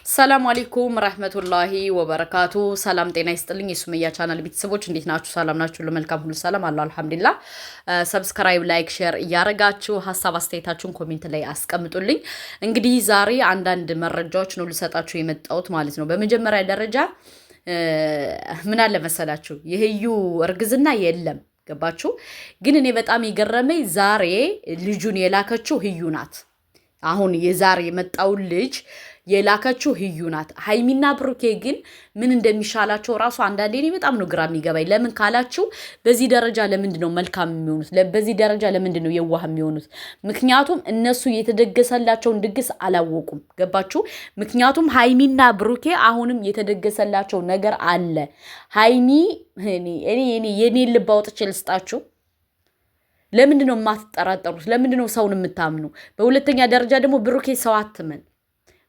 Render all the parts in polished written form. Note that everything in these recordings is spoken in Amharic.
ሰላም አለይኩም ረህመቱላሂ ወበረካቱ። ሰላም ጤና ይስጥልኝ የሱመያ ቻናል ቤተሰቦች እንዴት ናችሁ? ሰላም ናችሁ? ሁሉ መልካም ሁሉ ሰላም አለው አልሐምዱሊላህ። ሰብስክራይብ፣ ላይክ፣ ሼር እያረጋችሁ ሀሳብ አስተያየታችሁን ኮሜንት ላይ አስቀምጡልኝ። እንግዲህ ዛሬ አንዳንድ መረጃዎች ነው ልሰጣችሁ የመጣሁት ማለት ነው። በመጀመሪያ ደረጃ ምን አለ መሰላችሁ የህዩ እርግዝና የለም ገባችሁ? ግን እኔ በጣም የገረመኝ ዛሬ ልጁን የላከችው ህዩ ናት። አሁን የዛሬ የመጣውን ልጅ የላከችው ህዩ ናት። ሃይሚና ብሩኬ ግን ምን እንደሚሻላቸው ራሱ አንዳንዴ እኔ በጣም ነው ግራ የሚገባኝ። ለምን ካላችሁ በዚህ ደረጃ ለምንድን ነው መልካም የሚሆኑት? በዚህ ደረጃ ለምንድን ነው የዋህ የሚሆኑት? ምክንያቱም እነሱ የተደገሰላቸውን ድግስ አላወቁም። ገባችሁ? ምክንያቱም ሃይሚና ብሩኬ አሁንም የተደገሰላቸው ነገር አለ። ሃይሚ የኔ ልብ አውጥቼ ልስጣችሁ። ለምንድን ነው የማትጠራጠሩት? ለምንድን ነው ሰውን የምታምኑ? በሁለተኛ ደረጃ ደግሞ ብሩኬ ሰው አትመን።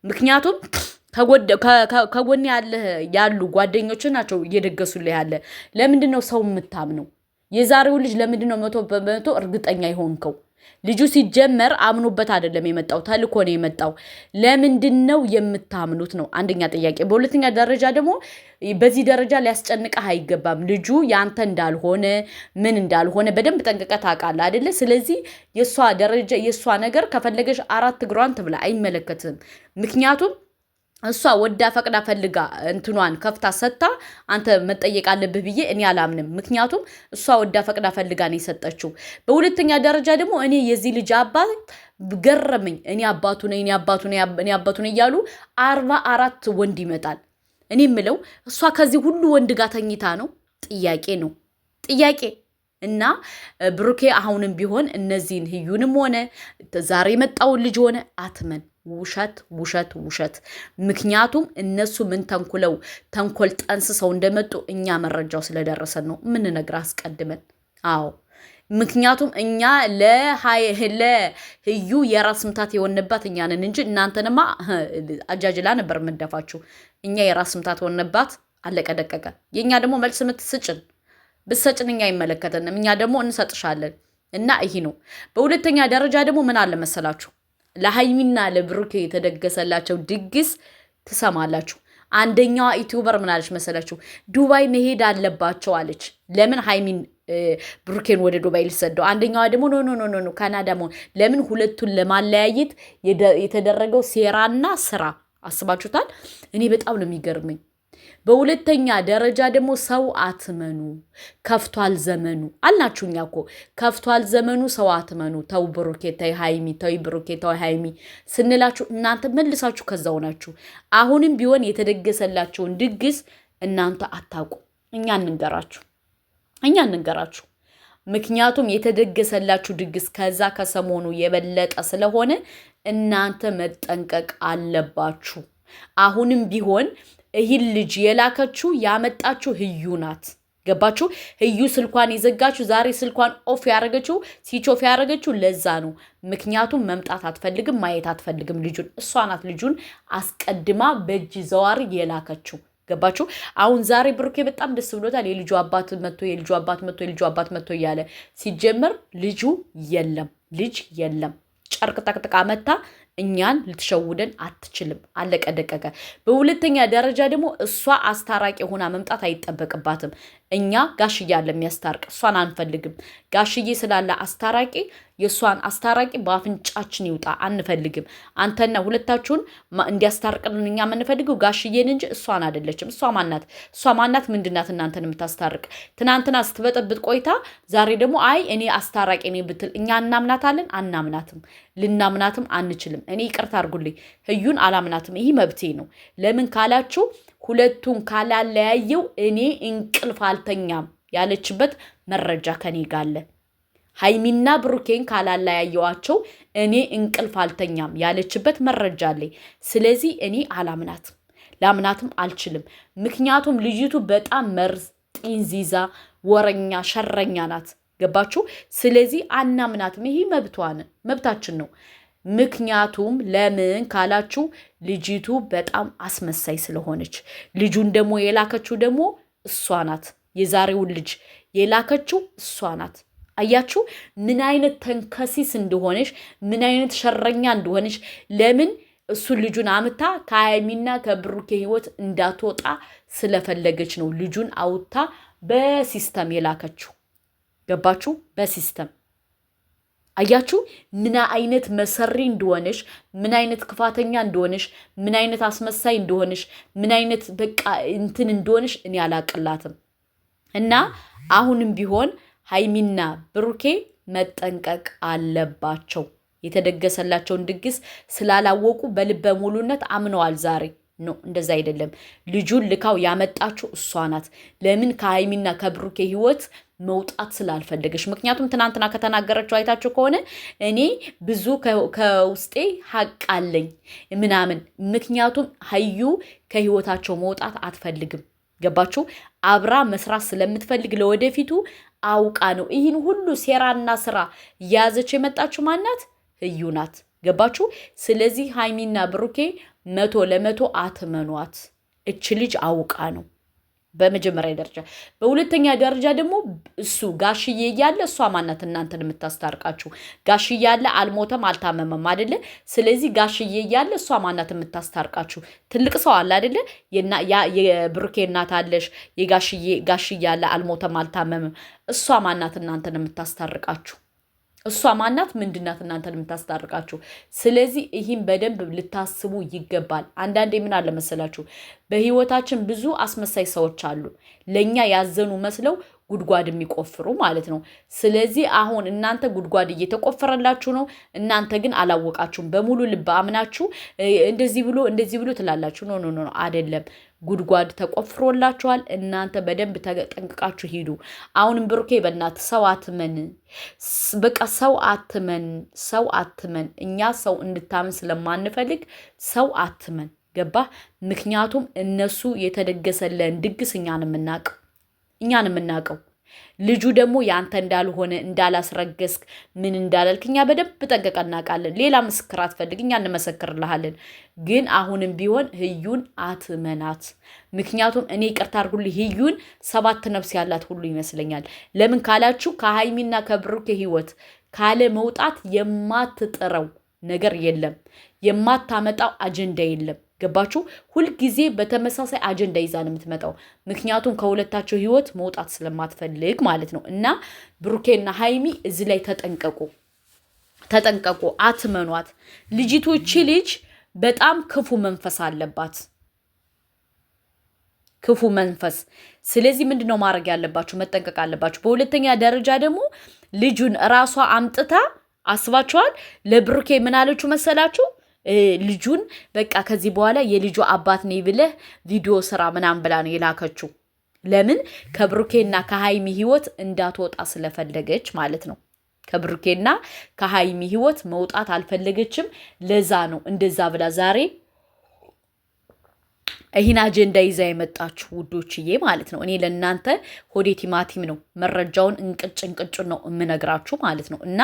ምክንያቱም ከጎን ያሉ ጓደኞች ናቸው እየደገሱልህ ያለ። ለምንድን ነው ሰው የምታምነው? የዛሬው ልጅ ለምንድን ነው 100% እርግጠኛ የሆንከው? ልጁ ሲጀመር አምኖበት አይደለም የመጣው፣ ተልኮ ነው የመጣው። ለምንድን ነው የምታምኑት ነው አንደኛ ጥያቄ። በሁለተኛ ደረጃ ደግሞ በዚህ ደረጃ ሊያስጨንቅህ አይገባም። ልጁ ያንተ እንዳልሆነ ምን እንዳልሆነ በደንብ ጠንቅቀህ ታውቃለህ አይደለ? ስለዚህ የሷ ደረጃ የሷ ነገር ከፈለገሽ 4 እግሯን ትብላ፣ አይመለከትም። ምክንያቱም እሷ ወዳ ፈቅዳ ፈልጋ እንትኗን ከፍታ ሰጥታ አንተ መጠየቅ አለብህ ብዬ እኔ አላምንም። ምክንያቱም እሷ ወዳ ፈቅዳ ፈልጋ ነው የሰጠችው። በሁለተኛ ደረጃ ደግሞ እኔ የዚህ ልጅ አባት ገረመኝ። እኔ አባቱ ነኝ እያሉ 44 ወንድ ይመጣል። እኔ የምለው እሷ ከዚህ ሁሉ ወንድ ጋር ተኝታ ነው? ጥያቄ እና ብሩኬ አሁንም ቢሆን እነዚህን ህዩንም ሆነ ዛሬ የመጣውን ልጅ ሆነ አትመን። ውሸት። ምክንያቱም እነሱ ምን ተንኮል ጠንስሰው እንደመጡ እኛ መረጃው ስለደረሰን ነው የምንነግርህ አስቀድመን። አዎ ምክንያቱም እኛ ለህዩ የራስ ምታት የሆነባት እኛ ነን እንጂ እናንተንማ አጃጅላ ነበር የምንደፋችሁ። እኛ የራስ ምታት የሆነባት አለቀ ደቀቀ። የእኛ ደግሞ መልስ ምትስጭን ብሰጭን እኛ አይመለከተንም። እኛ ደግሞ እንሰጥሻለን። እና ይሄ ነው። በሁለተኛ ደረጃ ደግሞ ምን አለ መሰላችሁ ለሃይሚና ለብሩኬ የተደገሰላቸው ድግስ ትሰማላችሁ። አንደኛዋ ዩቲዩበር ምን አለች መሰላችሁ? ዱባይ መሄድ አለባቸው አለች። ለምን ሃይሚን ብሩኬን ወደ ዱባይ ሊሰደው? አንደኛዋ ደግሞ ኖ ካናዳ መሆን። ለምን? ሁለቱን ለማለያየት የተደረገው ሴራና ስራ አስባችሁታል? እኔ በጣም ነው የሚገርመኝ። በሁለተኛ ደረጃ ደግሞ ሰው አትመኑ፣ ከፍቷል ዘመኑ አልናችሁ። እኛ እኮ ከፍቷል ዘመኑ፣ ሰው አትመኑ። ተው ብሩኬ ተይ ሃይሚ፣ ተው ብሩኬ ተው ሃይሚ ስንላችሁ እናንተ መልሳችሁ ከዛው ናችሁ። አሁንም ቢሆን የተደገሰላችሁን ድግስ እናንተ አታውቁ። እኛ እንንገራችሁ። ምክንያቱም የተደገሰላችሁ ድግስ ከዛ ከሰሞኑ የበለጠ ስለሆነ እናንተ መጠንቀቅ አለባችሁ። አሁንም ቢሆን ይህን ልጅ የላከችው ያመጣችው ህዩ ናት። ገባችሁ? ህዩ ስልኳን የዘጋችሁ ዛሬ ስልኳን ስዊች ኦፍ ያደረገችው ለዛ ነው። ምክንያቱም መምጣት አትፈልግም፣ ማየት አትፈልግም ልጁን። እሷ ናት ልጁን አስቀድማ በእጅ ዘዋሪ የላከችው። ገባችሁ? አሁን ዛሬ ብሩኬ በጣም ደስ ብሎታል። የልጁ አባት መጥቶ እያለ ሲጀመር ልጅ የለም። ጨርቅ ጠቅጥቃ መታ እኛን ልትሸውደን አትችልም። አለቀ ደቀቀ። በሁለተኛ ደረጃ ደግሞ እሷ አስታራቂ ሆና መምጣት አይጠበቅባትም። እኛ ጋሽዬ አለ የሚያስታርቅ፣ እሷን አንፈልግም። ጋሽዬ ስላለ አስታራቂ የእሷን አስታራቂ በአፍንጫችን ይውጣ አንፈልግም። አንተና ሁለታችሁን እንዲያስታርቅልን እኛ የምንፈልገው ጋሽዬን እንጂ እሷን አይደለችም። እሷ ማናት? ምንድናት እናንተን የምታስታርቅ? ትናንትና ስትበጠብጥ ቆይታ ዛሬ ደግሞ አይ እኔ አስታራቂ ነኝ ብትል እኛ እናምናታለን? አናምናትም። ልናምናትም አንችልም። እኔ ይቅርታ አድርጉልኝ፣ ህዩን አላምናትም። ይህ መብቴ ነው። ለምን ካላችሁ ሁለቱን ካላለያየው እኔ እንቅልፍ አልተኛም ያለችበት መረጃ ከኔ ጋር አለ። ሃይሚና ብሩኬን ካላለያየዋቸው እኔ እንቅልፍ አልተኛም ያለችበት መረጃ አለኝ። ስለዚህ እኔ ላምናትም አልችልም። ምክንያቱም ልጅቱ በጣም መርዝ ጢንዚዛ፣ ወረኛ፣ ሸረኛ ናት። ገባችሁ? ስለዚህ አናምናትም። ይሄ መብታችን ነው። ምክንያቱም ለምን ካላችሁ ልጅቱ በጣም አስመሳይ ስለሆነች፣ ልጁን ደግሞ የላከችው ደግሞ እሷ ናት። የዛሬውን ልጅ የላከችው እሷ ናት። አያችሁ ምን አይነት ተንከሲስ እንደሆነች፣ ምን አይነት ሸረኛ እንደሆነች። ለምን እሱ ልጁን አምታ ከሀይሚና ከብሩኬ ህይወት እንዳትወጣ ስለፈለገች ነው ልጁን አውጥታ በሲስተም የላከችው። ገባችሁ? በሲስተም አያችሁ ምን አይነት መሰሪ እንደሆነሽ፣ ምን አይነት ክፋተኛ እንደሆነሽ፣ ምን አይነት አስመሳይ እንደሆነሽ፣ ምን አይነት በቃ እንትን እንደሆነሽ እኔ አላቅላትም። እና አሁንም ቢሆን ሀይሚና ብሩኬ መጠንቀቅ አለባቸው። የተደገሰላቸውን ድግስ ስላላወቁ በልበ ሙሉነት አምነዋል። ዛሬ ነው እንደዛ አይደለም። ልጁን ልካው ያመጣችው እሷ ናት። ለምን? ከሀይሚና ከብሩኬ ህይወት መውጣት ስላልፈለገች። ምክንያቱም ትናንትና ከተናገረችው አይታችሁ ከሆነ እኔ ብዙ ከውስጤ ሀቅ አለኝ ምናምን። ምክንያቱም ሀዩ ከህይወታቸው መውጣት አትፈልግም። ገባችሁ? አብራ መስራት ስለምትፈልግ ለወደፊቱ አውቃ ነው ይህን ሁሉ ሴራና ስራ እያያዘች የመጣችሁ ማናት? ህዩ ናት። ገባችሁ? ስለዚህ ሀይሚና ብሩኬ 100% አትመኗት። እች ልጅ አውቃ ነው በመጀመሪያ ደረጃ። በሁለተኛ ደረጃ ደግሞ እሱ ጋሽዬ እያለ እሷ ማናት እናንተን የምታስታርቃችሁ? ጋሽዬ እያለ አልሞተም አልታመመም አይደለ? ስለዚህ ጋሽዬ እያለ እሷ ማናት የምታስታርቃችሁ? ትልቅ ሰው አለ አይደለ? የብሩኬ እናት አለሽ፣ ጋሽዬ እያለ አልሞተም አልታመመም። እሷ ማናት እናንተን የምታስታርቃችሁ? እሷ ማናት? ምንድናት እናንተን የምታስታርቃችሁ? ስለዚህ ይህም በደንብ ልታስቡ ይገባል። አንዳንዴ ምን አለ መሰላችሁ፣ በህይወታችን ብዙ አስመሳይ ሰዎች አሉ፣ ለእኛ ያዘኑ መስለው ጉድጓድ የሚቆፍሩ ማለት ነው። ስለዚህ አሁን እናንተ ጉድጓድ እየተቆፈረላችሁ ነው፣ እናንተ ግን አላወቃችሁም። በሙሉ ልብ አምናችሁ እንደዚህ ብሎ ትላላችሁ። ኖ ኖ ኖ አይደለም። ጉድጓድ ተቆፍሮላችኋል። እናንተ በደንብ ተጠንቅቃችሁ ሂዱ። አሁንም ብሩኬ በእናት ሰው አትመን፣ በቃ ሰው አትመን። እኛ ሰው እንድታምን ስለማንፈልግ ሰው አትመን። ገባ? ምክንያቱም እነሱ የተደገሰለን ድግስ እኛን የምናውቀው ልጁ ደግሞ ያንተ እንዳልሆነ እንዳላስረገስክ ምን እንዳላልክ እኛ በደንብ ጠንቅቀን እናውቃለን። ሌላ ምስክር አትፈልግ፣ እኛ እንመሰክርልሃለን። ግን አሁንም ቢሆን ህዩን አትመናት። ምክንያቱም እኔ ይቅርታ አድርጉልኝ፣ ህዩን 7 ነፍስ ያላት ሁሉ ይመስለኛል። ለምን ካላችሁ ከሀይሚና ከብሩኬ ህይወት ካለ መውጣት የማትጥረው ነገር የለም፣ የማታመጣው አጀንዳ የለም። ገባችሁ? ሁልጊዜ በተመሳሳይ አጀንዳ ይዛ ነው የምትመጣው። ምክንያቱም ከሁለታቸው ህይወት መውጣት ስለማትፈልግ ማለት ነው። እና ብሩኬና ሀይሚ እዚህ ላይ ተጠንቀቁ፣ አትመኗት። ልጅቶች ልጅ በጣም ክፉ መንፈስ አለባት፣ ክፉ መንፈስ። ስለዚህ ምንድነው ማድረግ ያለባችሁ? መጠንቀቅ አለባችሁ። በሁለተኛ ደረጃ ደግሞ ልጁን እራሷ አምጥታ አስባችኋል። ለብሩኬ ምን አለችው መሰላችሁ? ልጁን በቃ ከዚህ በኋላ የልጁ አባት ነኝ ብለህ ቪዲዮ ስራ ምናምን ብላ ነው የላከችው። ለምን? ከብሩኬና ከሀይሚ ህይወት እንዳትወጣ ስለፈለገች ማለት ነው። ከብሩኬና ከሀይሚ ህይወት መውጣት አልፈለገችም። ለዛ ነው እንደዛ ብላ ዛሬ ይህን አጀንዳ ይዛ የመጣችሁ ውዶችዬ ማለት ነው። እኔ ለእናንተ ሆዴ ቲማቲም ነው፣ መረጃውን እንቅጭ ነው የምነግራችሁ ማለት ነው። እና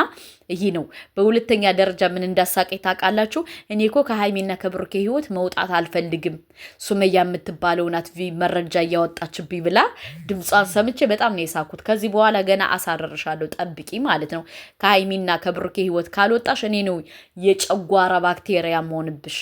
ይህ ነው። በሁለተኛ ደረጃ ምን እንዳሳቀኝ ታውቃላችሁ? እኔ እኮ ከሀይሚና ከብሩኬ ህይወት መውጣት አልፈልግም፣ ሱመያ የምትባለው ናት መረጃ እያወጣችብኝ ብላ ድምጿን ሰምቼ በጣም ነው የሳኩት። ከዚህ በኋላ ገና አሳረርሻለሁ፣ ጠብቂ ማለት ነው። ከሀይሚና ከብሩኬ ህይወት ካልወጣሽ እኔ ነው የጨጓራ ባክቴሪያ መሆንብሽ፣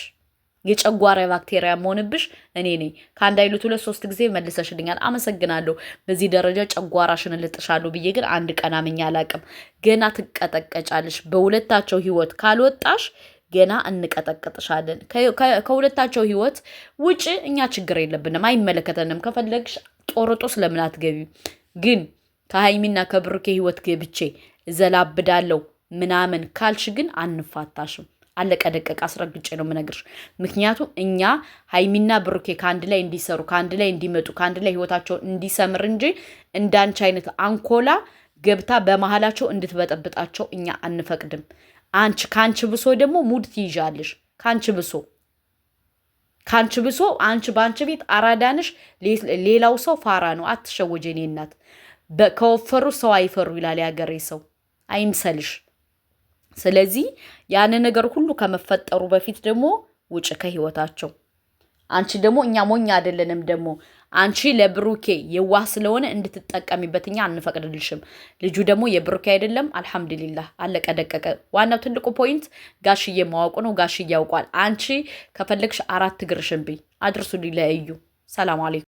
የጨጓራ ባክቴሪያ መሆንብሽ እኔ ነኝ። ከአንድ አይሉት 2-3 ጊዜ መልሰሽልኛል፣ አመሰግናለሁ። በዚህ ደረጃ ጨጓራሽን ልጥሻለሁ ብዬ ግን አንድ ቀን አምኜ አላቅም። ገና ትቀጠቀጫለሽ። በሁለታቸው ህይወት ካልወጣሽ ገና እንቀጠቅጥሻለን። ከሁለታቸው ህይወት ውጭ እኛ ችግር የለብንም፣ አይመለከተንም። ከፈለግሽ ጦርጦስ ለምን አትገቢም? ግን ከሀይሚና ከብሩኬ ህይወት ገብቼ ዘላብዳለሁ ምናምን ካልሽ ግን አንፋታሽም። አለቀ ደቀቅ፣ አስረግጬ ነው የምነግርሽ። ምክንያቱም እኛ ሀይሚና ብሩኬ ከአንድ ላይ እንዲሰሩ፣ ከአንድ ላይ እንዲመጡ፣ ከአንድ ላይ ህይወታቸውን እንዲሰምር እንጂ እንዳንቺ አይነት አንኮላ ገብታ በመሀላቸው እንድትበጠብጣቸው እኛ አንፈቅድም። ከአንቺ ብሶ ደግሞ ሙድ ትይዣለሽ። ከአንቺ ብሶ አንቺ በአንቺ ቤት አራዳንሽ፣ ሌላው ሰው ፋራ ነው። አትሸወጀ እኔ እናት። ከወፈሩ ሰው አይፈሩ ይላል ያገሬ ሰው፣ አይምሰልሽ። ስለዚህ ያን ነገር ሁሉ ከመፈጠሩ በፊት ደግሞ ውጭ ከህይወታቸው። አንቺ ደግሞ እኛ ሞኛ አይደለንም ደግሞ አንቺ ለብሩኬ የዋህ ስለሆነ እንድትጠቀሚበት እኛ አንፈቅድልሽም። ልጁ ደግሞ የብሩኬ አይደለም። አልሐምዱሊላህ አለቀ ደቀቀ። ዋናው ትልቁ ፖይንት ጋሽዬ ማወቁ ነው። ጋሽዬ ያውቋል። አንቺ ከፈለግሽ 4 እግርሽን ብይ አድርሱልኝ ለእዩ። ሰላም አለይኩም።